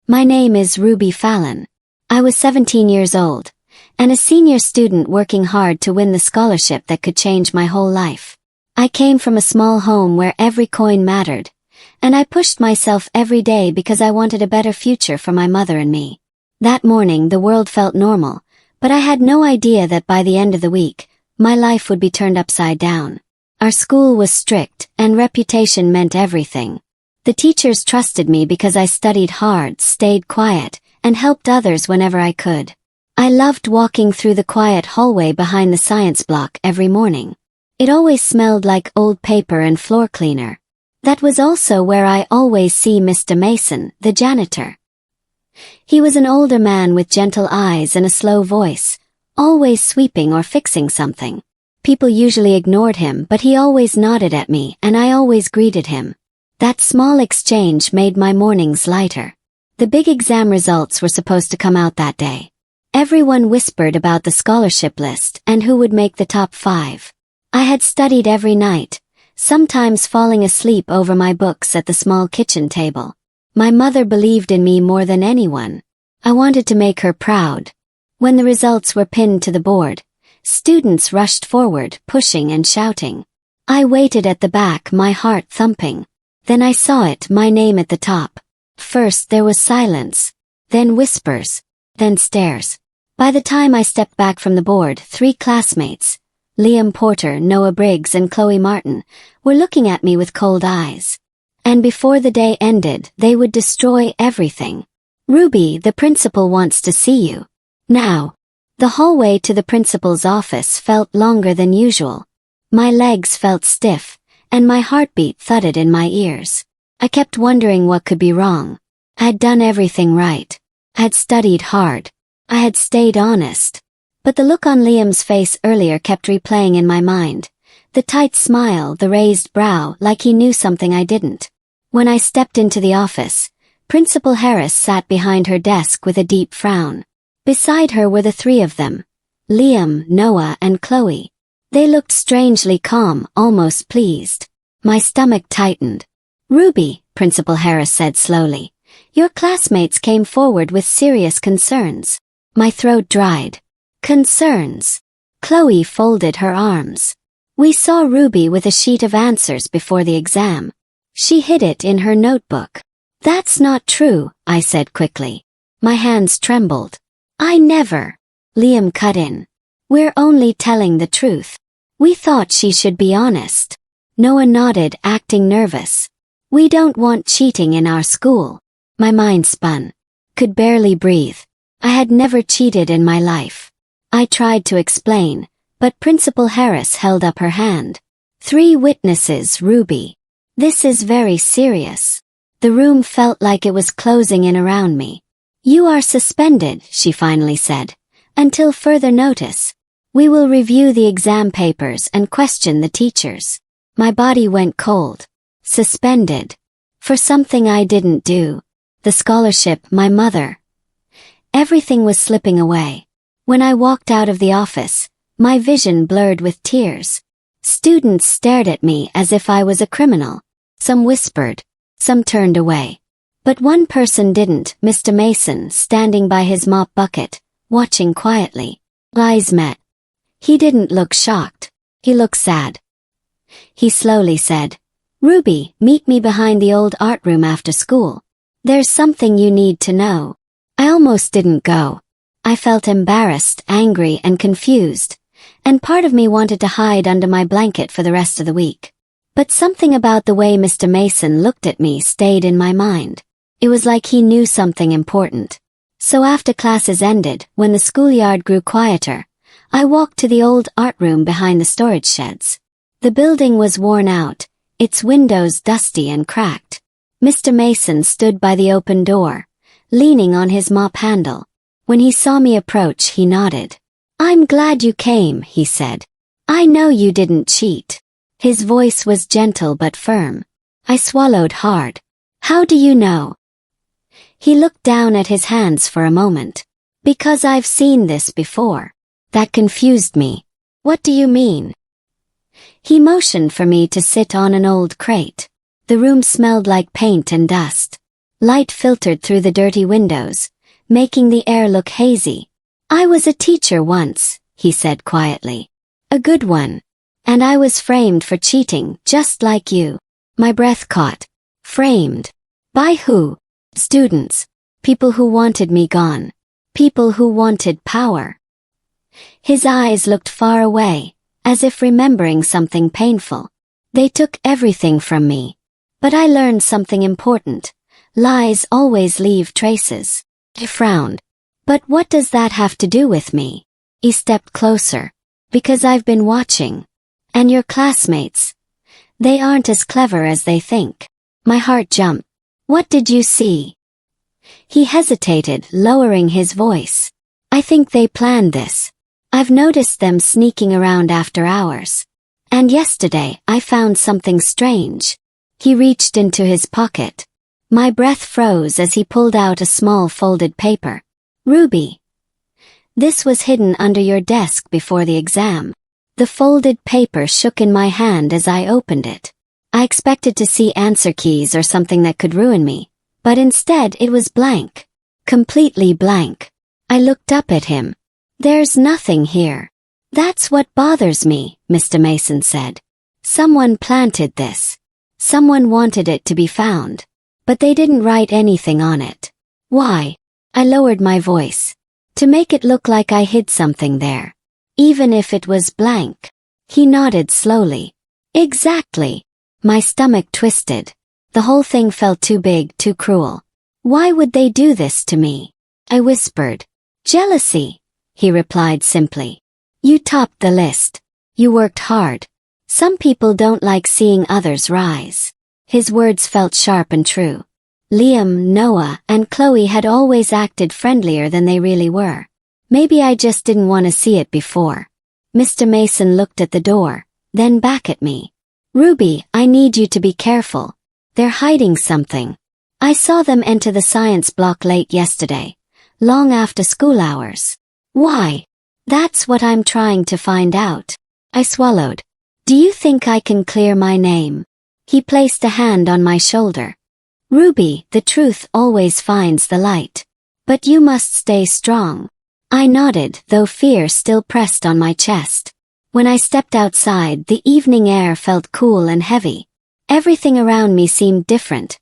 My name is Ruby Fallon. I was 17 years old, and a senior student working hard to win the scholarship that could change my whole life. I came from a small home where every coin mattered, and I pushed myself every day because I wanted a better future for my mother and me. That morning the world felt normal, but I had no idea that by the end of the week, my life would be turned upside down. Our school was strict, and reputation meant everything. The teachers trusted me because I studied hard, stayed quiet, and helped others whenever I could. I loved walking through the quiet hallway behind the science block every morning. It always smelled like old paper and floor cleaner. That was also where I always see Mr. Mason, the janitor. He was an older man with gentle eyes and a slow voice, always sweeping or fixing something. People usually ignored him, but he always nodded at me and I always greeted him. That small exchange made my mornings lighter. The big exam results were supposed to come out that day. Everyone whispered about the scholarship list and who would make the top 5. I had studied every night, sometimes falling asleep over my books at the small kitchen table. My mother believed in me more than anyone. I wanted to make her proud. When the results were pinned to the board, students rushed forward, pushing and shouting. I waited at the back, my heart thumping. Then I saw it, my name at the top. First there was silence, then whispers, then stares. By the time I stepped back from the board, 3 classmates, Liam Porter, Noah Briggs and Chloe Martin, were looking at me with cold eyes. And before the day ended, they would destroy everything. Ruby, the principal wants to see you. Now. The hallway to the principal's office felt longer than usual. My legs felt stiff, and my heartbeat thudded in my ears. I kept wondering what could be wrong. I had done everything right. I had studied hard. I had stayed honest. But the look on Liam's face earlier kept replaying in my mind. The tight smile, the raised brow, like he knew something I didn't. When I stepped into the office, Principal Harris sat behind her desk with a deep frown. Beside her were the 3 of them, Liam, Noah, and Chloe. They looked strangely calm, almost pleased. My stomach tightened. "Ruby," Principal Harris said slowly, "your classmates came forward with serious concerns." My throat dried. Concerns. Chloe folded her arms. "We saw Ruby with a sheet of answers before the exam. She hid it in her notebook." "That's not true," I said quickly. My hands trembled. "I never." Liam cut in. "We're only telling the truth. We thought she should be honest." Noah nodded, acting nervous. "We don't want cheating in our school." My mind spun. Could barely breathe. I had never cheated in my life. I tried to explain, but Principal Harris held up her hand. "3 witnesses, Ruby. This is very serious." The room felt like it was closing in around me. "You are suspended," she finally said, "until further notice. We will review the exam papers and question the teachers." My body went cold. Suspended. For something I didn't do. The scholarship, my mother. Everything was slipping away. When I walked out of the office, my vision blurred with tears. Students stared at me as if I was a criminal. Some whispered. Some turned away. But one person didn't, Mr. Mason, standing by his mop bucket, watching quietly. Eyes met. He didn't look shocked. He looked sad. He slowly said, "Ruby, meet me behind the old art room after school. There's something you need to know." I almost didn't go. I felt embarrassed, angry, and confused, and part of me wanted to hide under my blanket for the rest of the week. But something about the way Mr. Mason looked at me stayed in my mind. It was like he knew something important. So after classes ended, when the schoolyard grew quieter, I walked to the old art room behind the storage sheds. The building was worn out, its windows dusty and cracked. Mr. Mason stood by the open door, leaning on his mop handle. When he saw me approach, he nodded. "I'm glad you came," he said. "I know you didn't cheat." His voice was gentle but firm. I swallowed hard. "How do you know?" He looked down at his hands for a moment. "Because I've seen this before." That confused me. "What do you mean?" He motioned for me to sit on an old crate. The room smelled like paint and dust. Light filtered through the dirty windows, making the air look hazy. "I was a teacher once," he said quietly. "A good one. And I was framed for cheating, just like you." My breath caught. Framed? By who? Students. People who wanted me gone. People who wanted power. His eyes looked far away, as if remembering something painful. "They took everything from me. But I learned something important. Lies always leave traces." He frowned. "But what does that have to do with me?" He stepped closer. "Because I've been watching. And your classmates. They aren't as clever as they think." My heart jumped. "What did you see?" He hesitated, lowering his voice. "I think they planned this. I've noticed them sneaking around after hours. And yesterday I found something strange." He reached into his pocket. My breath froze as he pulled out a small folded paper. "Ruby. This was hidden under your desk before the exam." The folded paper shook in my hand as I opened it. I expected to see answer keys or something that could ruin me, but instead it was blank. Completely blank. I looked up at him. "There's nothing here." "That's what bothers me," Mr. Mason said. "Someone planted this. Someone wanted it to be found. But they didn't write anything on it." "Why?" I lowered my voice. "To make it look like I hid something there. Even if it was blank." He nodded slowly. "Exactly." My stomach twisted. The whole thing felt too big, too cruel. "Why would they do this to me?" I whispered. "Jealousy," he replied simply. "You topped the list. You worked hard. Some people don't like seeing others rise." His words felt sharp and true. Liam, Noah, and Chloe had always acted friendlier than they really were. Maybe I just didn't want to see it before. Mr. Mason looked at the door, then back at me. "Ruby, I need you to be careful. They're hiding something. I saw them enter the science block late yesterday, long after school hours." "Why?" "That's what I'm trying to find out." I swallowed. "Do you think I can clear my name?" He placed a hand on my shoulder. "Ruby, the truth always finds the light. But you must stay strong." I nodded, though fear still pressed on my chest. When I stepped outside, the evening air felt cool and heavy. Everything around me seemed different.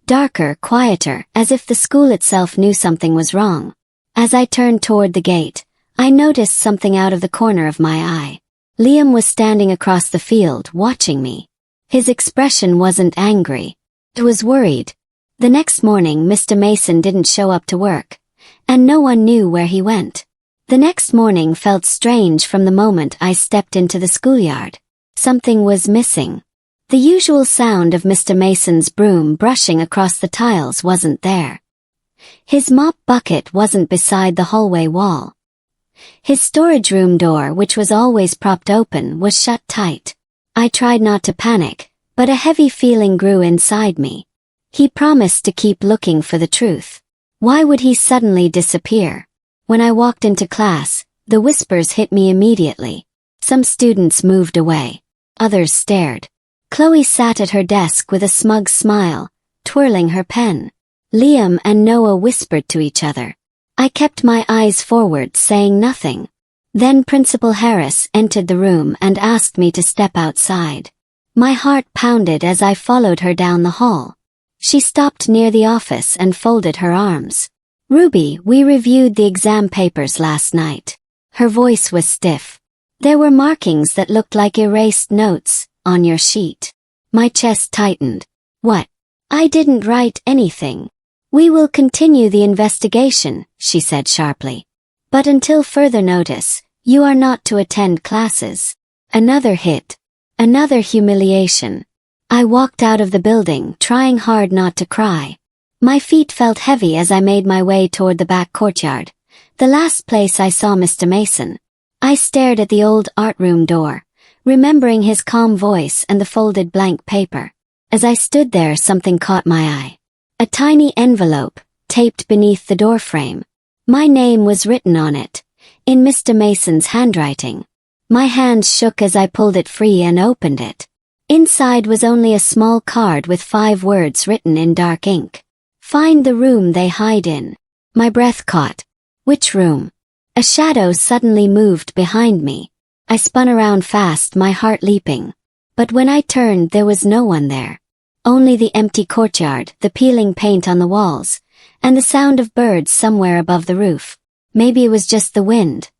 Darker, quieter, as if the school itself knew something was wrong. As I turned toward the gate, I noticed something out of the corner of my eye. Liam was standing across the field, watching me. His expression wasn't angry. It was worried. The next morning, Mr. Mason didn't show up to work, and no one knew where he went. The next morning felt strange from the moment I stepped into the schoolyard. Something was missing. The usual sound of Mr. Mason's broom brushing across the tiles wasn't there. His mop bucket wasn't beside the hallway wall. His storage room door, which was always propped open, was shut tight. I tried not to panic, but a heavy feeling grew inside me. He promised to keep looking for the truth. Why would he suddenly disappear? When I walked into class, the whispers hit me immediately. Some students moved away. Others stared. Chloe sat at her desk with a smug smile, twirling her pen. Liam and Noah whispered to each other. I kept my eyes forward, saying nothing. Then Principal Harris entered the room and asked me to step outside. My heart pounded as I followed her down the hall. She stopped near the office and folded her arms. "Ruby, we reviewed the exam papers last night." Her voice was stiff. "There were markings that looked like erased notes on your sheet." My chest tightened. "What?" "I didn't write anything." "We will continue the investigation," she said sharply. "But until further notice, you are not to attend classes." Another hit. Another humiliation. I walked out of the building, trying hard not to cry. My feet felt heavy as I made my way toward the back courtyard, the last place I saw Mr. Mason. I stared at the old art room door, remembering his calm voice and the folded blank paper. As I stood there, something caught my eye. A tiny envelope, taped beneath the doorframe. My name was written on it, in Mr. Mason's handwriting. My hands shook as I pulled it free and opened it. Inside was only a small card with 5 words written in dark ink. Find the room they hide in. My breath caught. Which room? A shadow suddenly moved behind me. I spun around fast, my heart leaping. But when I turned, there was no one there. Only the empty courtyard, the peeling paint on the walls, and the sound of birds somewhere above the roof. Maybe it was just the wind.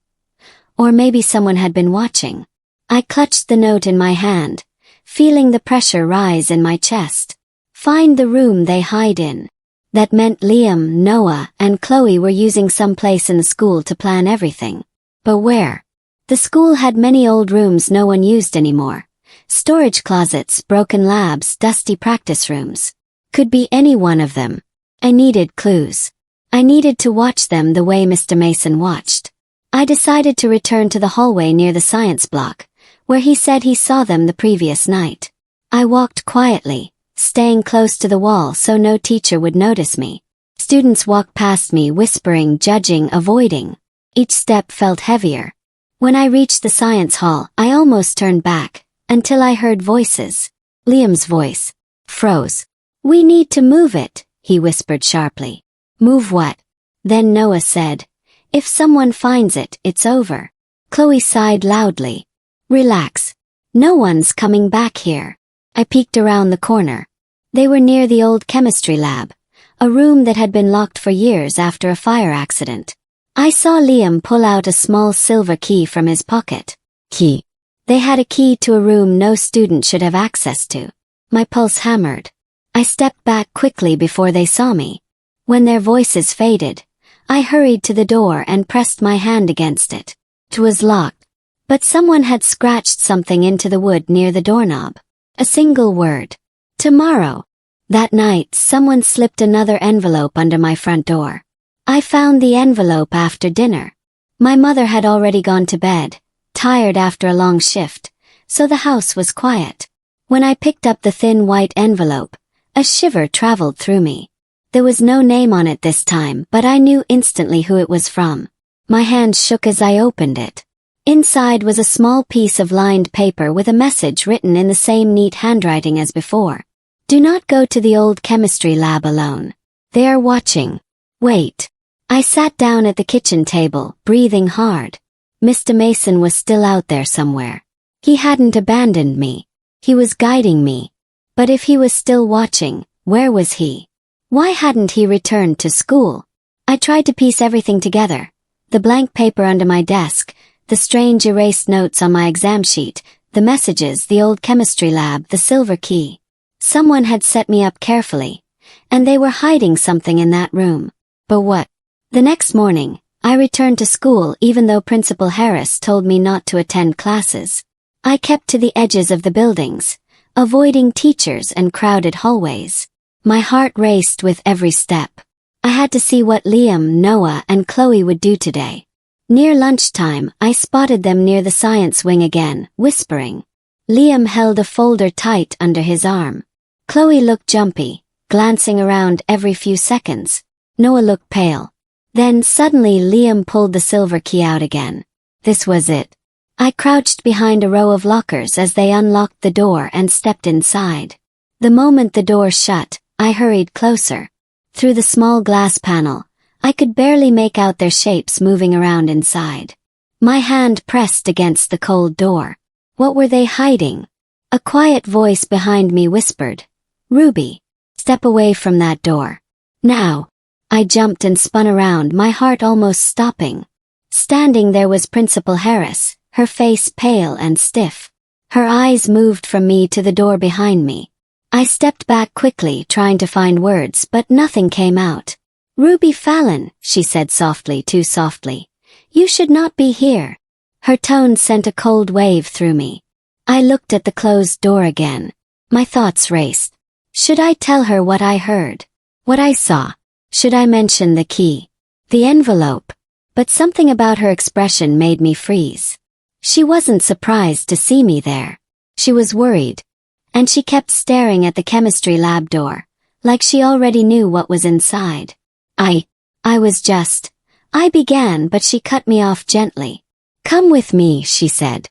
Or maybe someone had been watching. I clutched the note in my hand, feeling the pressure rise in my chest. Find the room they hide in. That meant Liam, Noah, and Chloe were using some place in the school to plan everything. But where? The school had many old rooms no one used anymore. Storage closets, broken labs, dusty practice rooms. Could be any one of them. I needed clues. I needed to watch them the way Mr. Mason watched. I decided to return to the hallway near the science block, where he said he saw them the previous night. I walked quietly, staying close to the wall so no teacher would notice me. Students walked past me, whispering, judging, avoiding. Each step felt heavier. When I reached the science hall, I almost turned back, until I heard voices. Liam's voice froze. "We need to move it," he whispered sharply. "Move what?" Then Noah said, "If someone finds it, it's over." Chloe sighed loudly. "Relax. No one's coming back here." I peeked around the corner. They were near the old chemistry lab, a room that had been locked for years after a fire accident. I saw Liam pull out a small silver key from his pocket. Key. They had a key to a room no student should have access to. My pulse hammered. I stepped back quickly before they saw me. When their voices faded, I hurried to the door and pressed my hand against it. It was locked, but someone had scratched something into the wood near the doorknob. A single word. Tomorrow. That night, someone slipped another envelope under my front door. I found the envelope after dinner. My mother had already gone to bed, tired after a long shift, so the house was quiet. When I picked up the thin white envelope, a shiver traveled through me. There was no name on it this time, but I knew instantly who it was from. My hand shook as I opened it. Inside was a small piece of lined paper with a message written in the same neat handwriting as before. "Do not go to the old chemistry lab alone. They are watching. Wait." I sat down at the kitchen table, breathing hard. Mr. Mason was still out there somewhere. He hadn't abandoned me. He was guiding me. But if he was still watching, where was he? Why hadn't he returned to school? I tried to piece everything together. The blank paper under my desk, the strange erased notes on my exam sheet, the messages, the old chemistry lab, the silver key. Someone had set me up carefully, and they were hiding something in that room. But what? The next morning, I returned to school even though Principal Harris told me not to attend classes. I kept to the edges of the buildings, avoiding teachers and crowded hallways. My heart raced with every step. I had to see what Liam, Noah, and Chloe would do today. Near lunchtime, I spotted them near the science wing again, whispering. Liam held a folder tight under his arm. Chloe looked jumpy, glancing around every few seconds. Noah looked pale. Then suddenly Liam pulled the silver key out again. This was it. I crouched behind a row of lockers as they unlocked the door and stepped inside. The moment the door shut, I hurried closer. Through the small glass panel, I could barely make out their shapes moving around inside. My hand pressed against the cold door. What were they hiding? A quiet voice behind me whispered, "Ruby, step away from that door. Now." I jumped and spun around, my heart almost stopping. Standing there was Principal Harris, her face pale and stiff. Her eyes moved from me to the door behind me. I stepped back quickly, trying to find words, but nothing came out. "Ruby Fallon," she said softly, too softly. "You should not be here." Her tone sent a cold wave through me. I looked at the closed door again. My thoughts raced. Should I tell her what I heard? What I saw? Should I mention the key? The envelope? But something about her expression made me freeze. She wasn't surprised to see me there. She was worried. And she kept staring at the chemistry lab door, like she already knew what was inside. I began, but she cut me off gently. "Come with me," she said.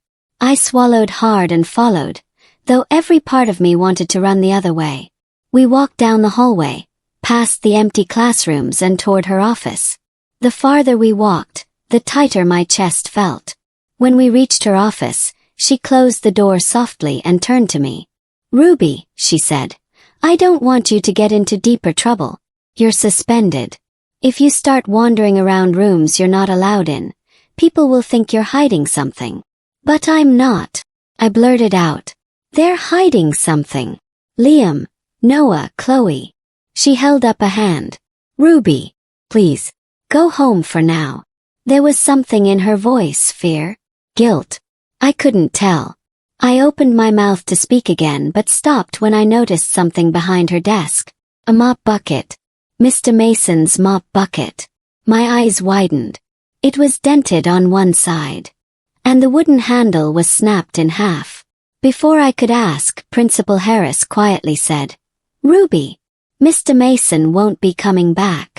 I swallowed hard and followed, though every part of me wanted to run the other way. We walked down the hallway, past the empty classrooms and toward her office. The farther we walked, the tighter my chest felt. When we reached her office, she closed the door softly and turned to me. "Ruby," she said, "I don't want you to get into deeper trouble. You're suspended. If you start wandering around rooms you're not allowed in, people will think you're hiding something." "But I'm not," I blurted out. "They're hiding something. Liam, Noah, Chloe." She held up a hand. "Ruby, please, go home for now." There was something in her voice, fear, guilt. I couldn't tell. I opened my mouth to speak again but stopped when I noticed something behind her desk. A mop bucket. Mr. Mason's mop bucket. My eyes widened. It was dented on one side, and the wooden handle was snapped in half. Before I could ask, Principal Harris quietly said, "Ruby, Mr. Mason won't be coming back."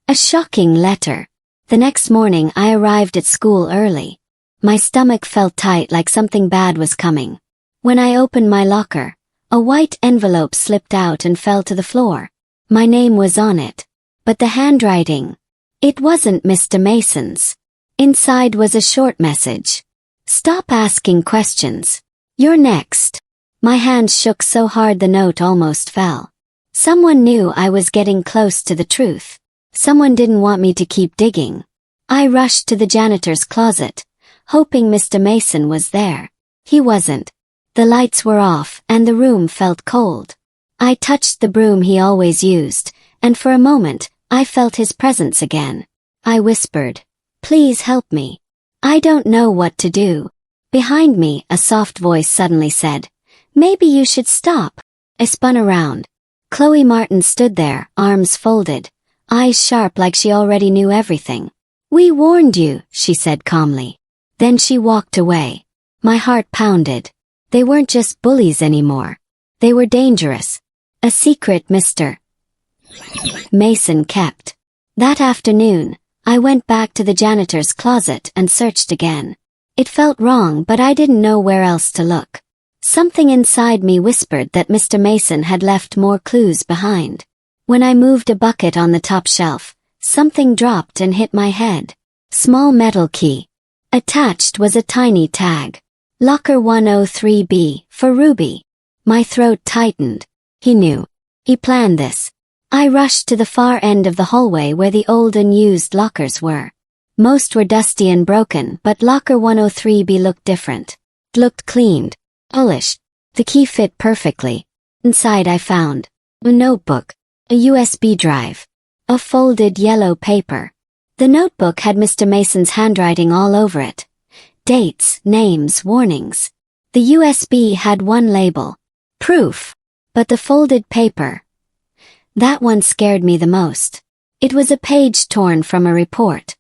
A shocking letter. The next morning I arrived at school early. My stomach felt tight like something bad was coming. When I opened my locker, a white envelope slipped out and fell to the floor. My name was on it, but the handwriting, it wasn't Mr. Mason's. Inside was a short message. "Stop asking questions. You're next." My hands shook so hard the note almost fell. Someone knew I was getting close to the truth. Someone didn't want me to keep digging. I rushed to the janitor's closet, hoping Mr. Mason was there. He wasn't. The lights were off and the room felt cold. I touched the broom he always used, and for a moment, I felt his presence again. I whispered, "Please help me. I don't know what to do." Behind me, a soft voice suddenly said, "Maybe you should stop." I spun around. Chloe Martin stood there, arms folded, eyes sharp like she already knew everything. "We warned you," she said calmly. Then she walked away. My heart pounded. They weren't just bullies anymore. They were dangerous. A secret Mr. Mason kept. That afternoon, I went back to the janitor's closet and searched again. It felt wrong, but I didn't know where else to look. Something inside me whispered that Mr. Mason had left more clues behind. When I moved a bucket on the top shelf, something dropped and hit my head. Small metal key. Attached was a tiny tag. Locker 103B, for Ruby. My throat tightened. He knew. He planned this. I rushed to the far end of the hallway where the old and used lockers were. Most were dusty and broken, but locker 103B looked different. It looked cleaned, polished. The key fit perfectly. Inside I found a notebook, a USB drive, a folded yellow paper. The notebook had Mr. Mason's handwriting all over it. Dates, names, warnings. The USB had one label. Proof. But the folded paper, that one scared me the most. It was a page torn from a report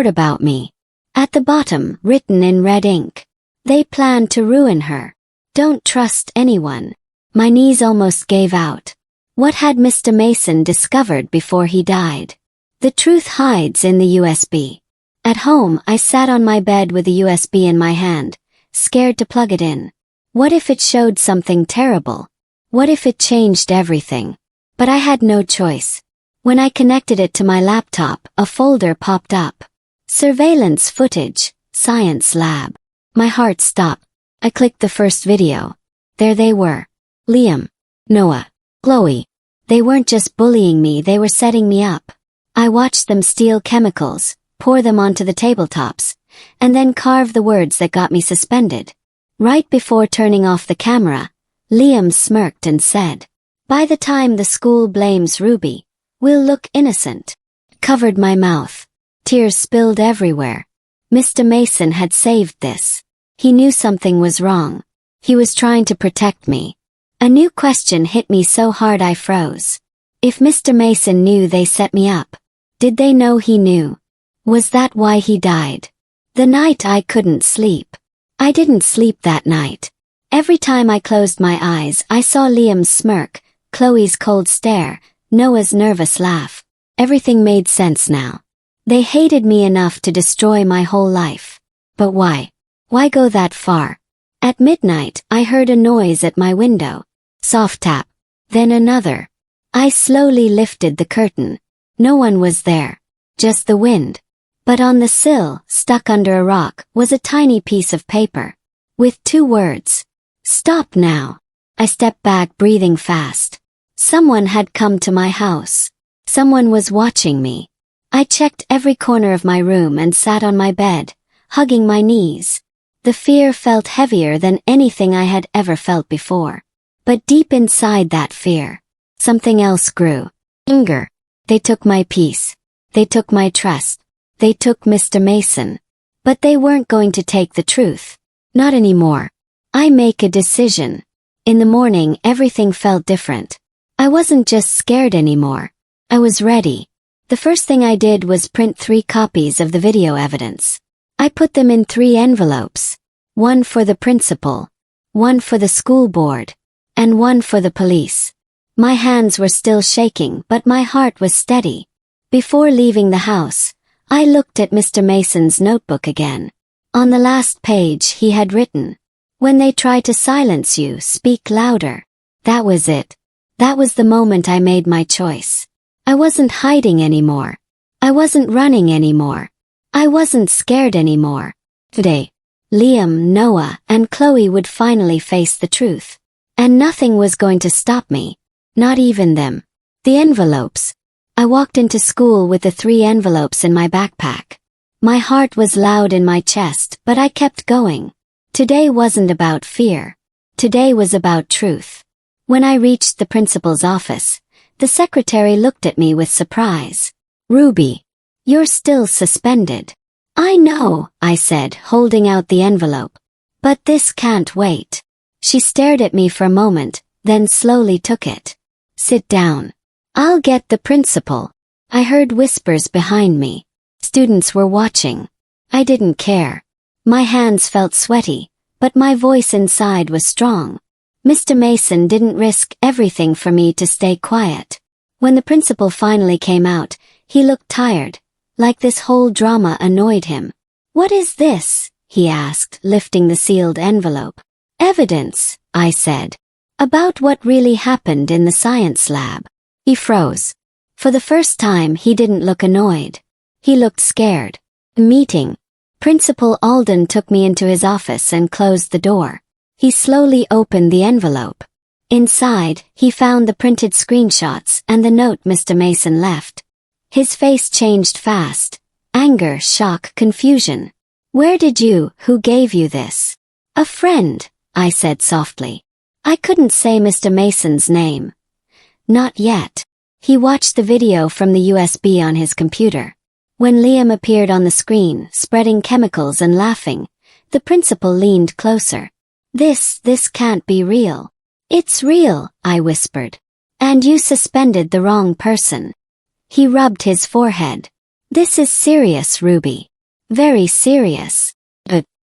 about me. At the bottom, written in red ink, "They planned to ruin her. Don't trust anyone." My knees almost gave out. What had Mr. Mason discovered before he died? The truth hides in the USB. At home, I sat on my bed with the USB in my hand, scared to plug it in. What if it showed something terrible? What if it changed everything? But I had no choice. When I connected it to my laptop, a folder popped up. Surveillance footage, science lab. My heart stopped. I clicked the first video. There they were. Liam, Noah, Chloe. They weren't just bullying me, they were setting me up. I watched them steal chemicals, pour them onto the tabletops, and then carve the words that got me suspended. Right before turning off the camera, Liam smirked and said, "By the time the school blames Ruby, we'll look innocent." Covered my mouth. Tears spilled everywhere. Mr. Mason had saved this. He knew something was wrong. He was trying to protect me. A new question hit me so hard I froze. If Mr. Mason knew they set me up, did they know he knew? Was that why he died? The night I couldn't sleep. I didn't sleep that night. Every time I closed my eyes, I saw Liam's smirk, Chloe's cold stare, Noah's nervous laugh. Everything made sense now. They hated me enough to destroy my whole life. But why? Why go that far? At midnight, I heard a noise at my window. Soft tap. Then another. I slowly lifted the curtain. No one was there. Just the wind. But on the sill, stuck under a rock, was a tiny piece of paper. With 2 words. Stop now. I stepped back, breathing fast. Someone had come to my house. Someone was watching me. I checked every corner of my room and sat on my bed, hugging my knees. The fear felt heavier than anything I had ever felt before. But deep inside that fear, something else grew. Anger. They took my peace. They took my trust. They took Mr. Mason. But they weren't going to take the truth. Not anymore. I make a decision. In the morning, everything felt different. I wasn't just scared anymore. I was ready. The first thing I did was print 3 copies of the video evidence. I put them in 3 envelopes. 1 for the principal, 1 for the school board, and 1 for the police. My hands were still shaking, but my heart was steady. Before leaving the house, I looked at Mr. Mason's notebook again. On the last page he had written, "When they try to silence you, speak louder." That was it. That was the moment I made my choice. I wasn't hiding anymore. I wasn't running anymore. I wasn't scared anymore. Today, Liam, Noah, and Chloe would finally face the truth. And nothing was going to stop me. Not even them. The envelopes. I walked into school with the 3 envelopes in my backpack. My heart was loud in my chest, but I kept going. Today wasn't about fear. Today was about truth. When I reached the principal's office, the secretary looked at me with surprise. "Ruby, you're still suspended." "I know," I said, holding out the envelope. "But this can't wait." She stared at me for a moment, then slowly took it. "Sit down. I'll get the principal." I heard whispers behind me. Students were watching. I didn't care. My hands felt sweaty, but my voice inside was strong. Mr. Mason didn't risk everything for me to stay quiet. When the principal finally came out, he looked tired, like this whole drama annoyed him. "What is this?" he asked, lifting the sealed envelope. "Evidence," I said. "About what really happened in the science lab." He froze. For the first time, he didn't look annoyed. He looked scared. Meeting. Principal Alden took me into his office and closed the door. He slowly opened the envelope. Inside, he found the printed screenshots and the note Mr. Mason left. His face changed fast. Anger, shock, confusion. Who gave you this?" "A friend," I said softly. I couldn't say Mr. Mason's name. Not yet. He watched the video from the USB on his computer. When Liam appeared on the screen, spreading chemicals and laughing, the principal leaned closer. This can't be real." "It's real," I whispered. "And you suspended the wrong person." He rubbed his forehead. "This is serious, Ruby. Very serious."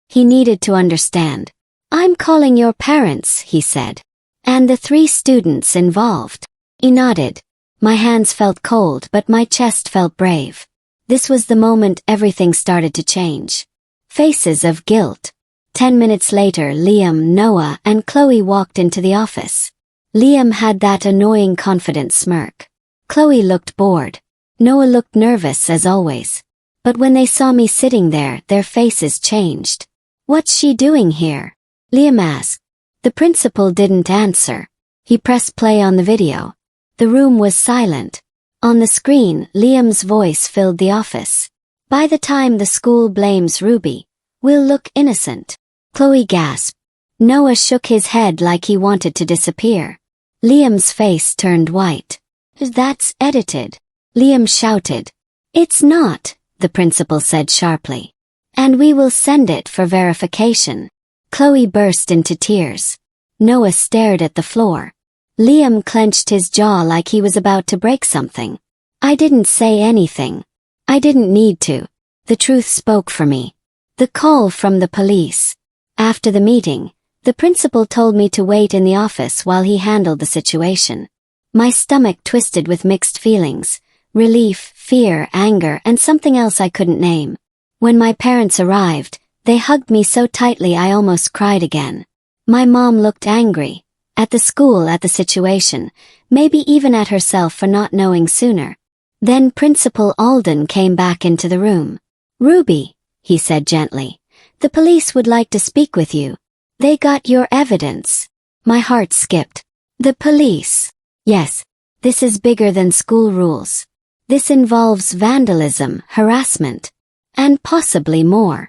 He needed to understand. "I'm calling your parents," he said. "And the 3 students involved." He nodded. My hands felt cold, but my chest felt brave. This was the moment everything started to change. Faces of guilt. 10 minutes later, Liam, Noah, and Chloe walked into the office. Liam had that annoying confident smirk. Chloe looked bored. Noah looked nervous as always. But when they saw me sitting there, their faces changed. "What's she doing here?" Liam asked. The principal didn't answer. He pressed play on the video. The room was silent. On the screen, Liam's voice filled the office. "By the time the school blames Ruby, we'll look innocent." Chloe gasped. Noah shook his head like he wanted to disappear. Liam's face turned white. "That's edited," Liam shouted. "It's not," the principal said sharply. "And we will send it for verification." Chloe burst into tears. Noah stared at the floor. Liam clenched his jaw like he was about to break something. I didn't say anything. I didn't need to. The truth spoke for me. The call from the police. After the meeting, the principal told me to wait in the office while he handled the situation. My stomach twisted with mixed feelings. Relief, fear, anger, and something else I couldn't name. When my parents arrived, they hugged me so tightly I almost cried again. My mom looked angry. At the school, at the situation, maybe even at herself for not knowing sooner. Then Principal Alden came back into the room. "Ruby," he said gently, "the police would like to speak with you. They got your evidence." My heart skipped. The police? Yes. This is bigger than school rules. This involves vandalism, harassment, and possibly more.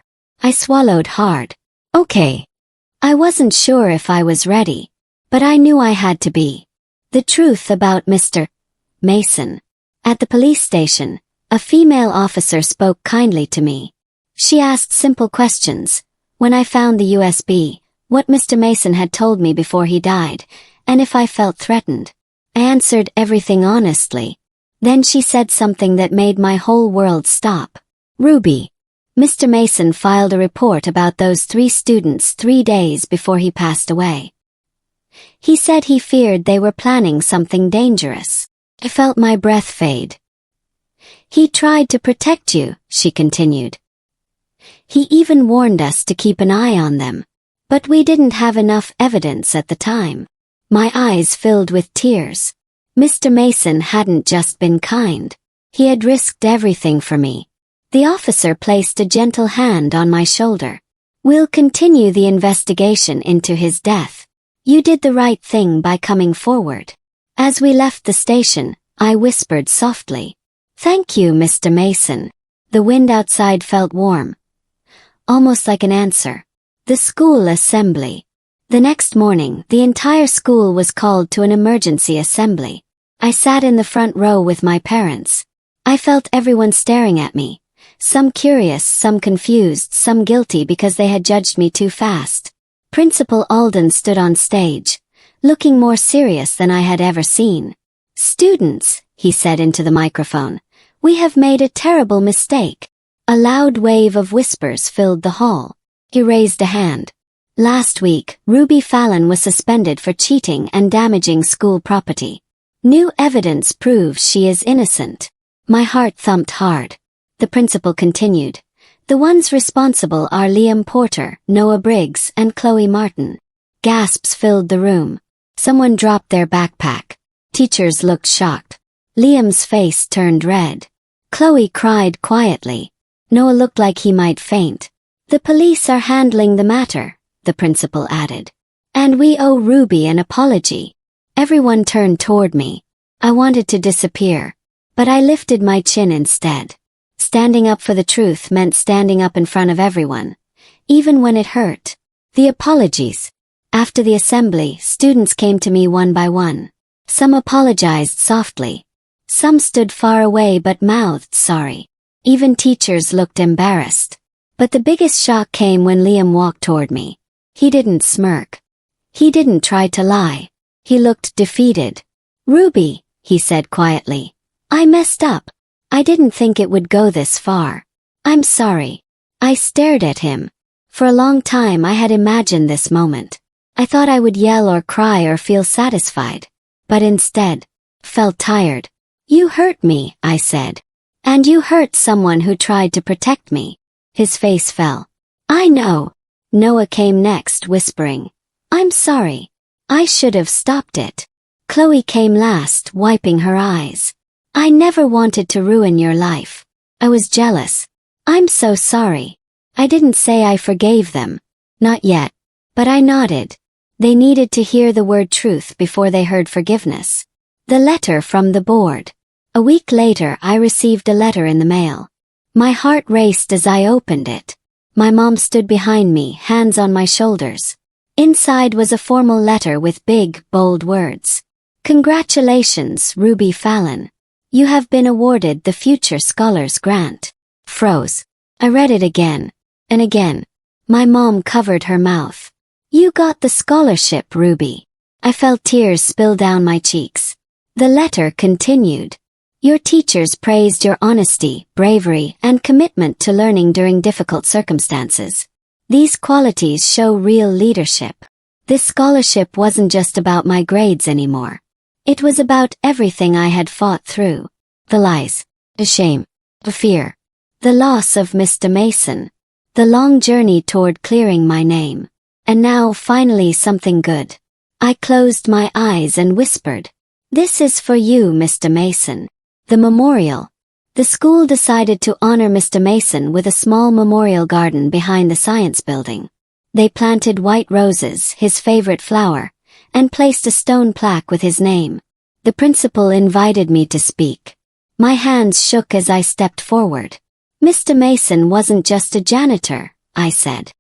I swallowed hard. Okay. I wasn't sure if I was ready, but I knew I had to be. The truth about Mr. Mason. At the police station, a female officer spoke kindly to me. She asked simple questions. When I found the USB, what Mr. Mason had told me before he died, and if I felt threatened. I answered everything honestly. Then she said something that made my whole world stop. "Ruby, Mr. Mason filed a report about those 3 students 3 days before he passed away. He said he feared they were planning something dangerous." I felt my breath fade. "He tried to protect you," she continued. "He even warned us to keep an eye on them. But we didn't have enough evidence at the time." My eyes filled with tears. Mr. Mason hadn't just been kind. He had risked everything for me. The officer placed a gentle hand on my shoulder. "We'll continue the investigation into his death. You did the right thing by coming forward." As we left the station, I whispered softly, "Thank you, Mr. Mason." The wind outside felt warm, almost like an answer. The school assembly. The next morning, the entire school was called to an emergency assembly. I sat in the front row with my parents. I felt everyone staring at me. Some curious, some confused, some guilty because they had judged me too fast. Principal Alden stood on stage, looking more serious than I had ever seen. "Students," he said into the microphone, "we have made a terrible mistake." A loud wave of whispers filled the hall. He raised a hand. "Last week, Ruby Fallon was suspended for cheating and damaging school property. New evidence proves she is innocent." My heart thumped hard. The principal continued. "The ones responsible are Liam Porter, Noah Briggs, and Chloe Martin." Gasps filled the room. Someone dropped their backpack. Teachers looked shocked. Liam's face turned red. Chloe cried quietly. Noah looked like he might faint. "The police are handling the matter," the principal added. "And we owe Ruby an apology." Everyone turned toward me. I wanted to disappear, but I lifted my chin instead. Standing up for the truth meant standing up in front of everyone, even when it hurt. The apologies. After the assembly, students came to me one by one. Some apologized softly. Some stood far away but mouthed sorry. Even teachers looked embarrassed. But the biggest shock came when Liam walked toward me. He didn't smirk. He didn't try to lie. He looked defeated. "Ruby," he said quietly, "I messed up. I didn't think it would go this far. I'm sorry." I stared at him. For a long time I had imagined this moment. I thought I would yell or cry or feel satisfied. But instead, felt tired. "You hurt me," I said. "And you hurt someone who tried to protect me." His face fell. "I know." Noah came next, whispering, "I'm sorry. I should have stopped it." Chloe came last, wiping her eyes. "I never wanted to ruin your life. I was jealous. I'm so sorry." I didn't say I forgave them. Not yet. But I nodded. They needed to hear the word truth before they heard forgiveness. The letter from the board. A week later I received a letter in the mail. My heart raced as I opened it. My mom stood behind me, hands on my shoulders. Inside was a formal letter with big, bold words. "Congratulations, Ruby Fallon. You have been awarded the Future Scholars Grant." Froze. I read it again. And again. My mom covered her mouth. "You got the scholarship, Ruby." I felt tears spill down my cheeks. The letter continued. "Your teachers praised your honesty, bravery, and commitment to learning during difficult circumstances. These qualities show real leadership. This scholarship wasn't just about my grades anymore. It was about everything I had fought through. The lies, the shame, the fear, the loss of Mr. Mason, the long journey toward clearing my name. And now, finally, something good. I closed my eyes and whispered, "This is for you, Mr. Mason." The memorial. The school decided to honor Mr. Mason with a small memorial garden behind the science building. They planted white roses, his favorite flower, and placed a stone plaque with his name. The principal invited me to speak. My hands shook as I stepped forward. "Mr. Mason wasn't just a janitor," I said.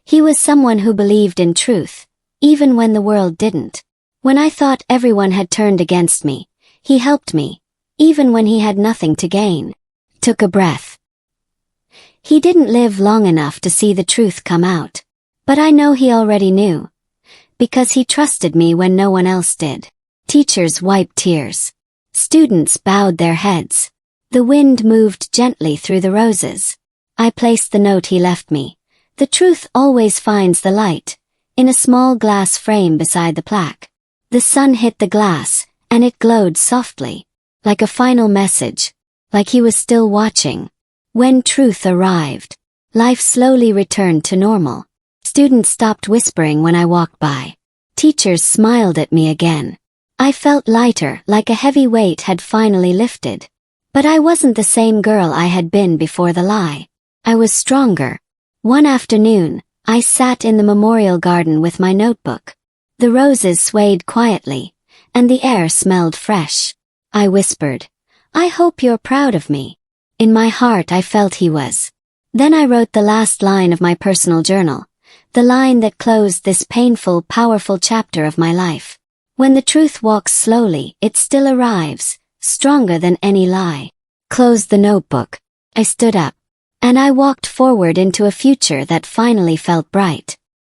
"He was someone who believed in truth, even when the world didn't. When I thought everyone had turned against me, he helped me, even when he had nothing to gain." Took a breath. "He didn't live long enough to see the truth come out. But I know he already knew, because he trusted me when no one else did." Teachers wiped tears. Students bowed their heads. The wind moved gently through the roses. I placed the note he left me. "The truth always finds the light," in a small glass frame beside the plaque. The sun hit the glass, and it glowed softly, like a final message, like he was still watching. When truth arrived, life slowly returned to normal. Students stopped whispering when I walked by. Teachers smiled at me again. I felt lighter, like a heavy weight had finally lifted. But I wasn't the same girl I had been before the lie. I was stronger. One afternoon, I sat in the memorial garden with my notebook. The roses swayed quietly, and the air smelled fresh. I whispered, "I hope you're proud of me." In my heart I felt he was. Then I wrote the last line of my personal journal, the line that closed this painful, powerful chapter of my life. "When the truth walks slowly, it still arrives, stronger than any lie." Closed the notebook. I stood up, and I walked forward into a future that finally felt bright.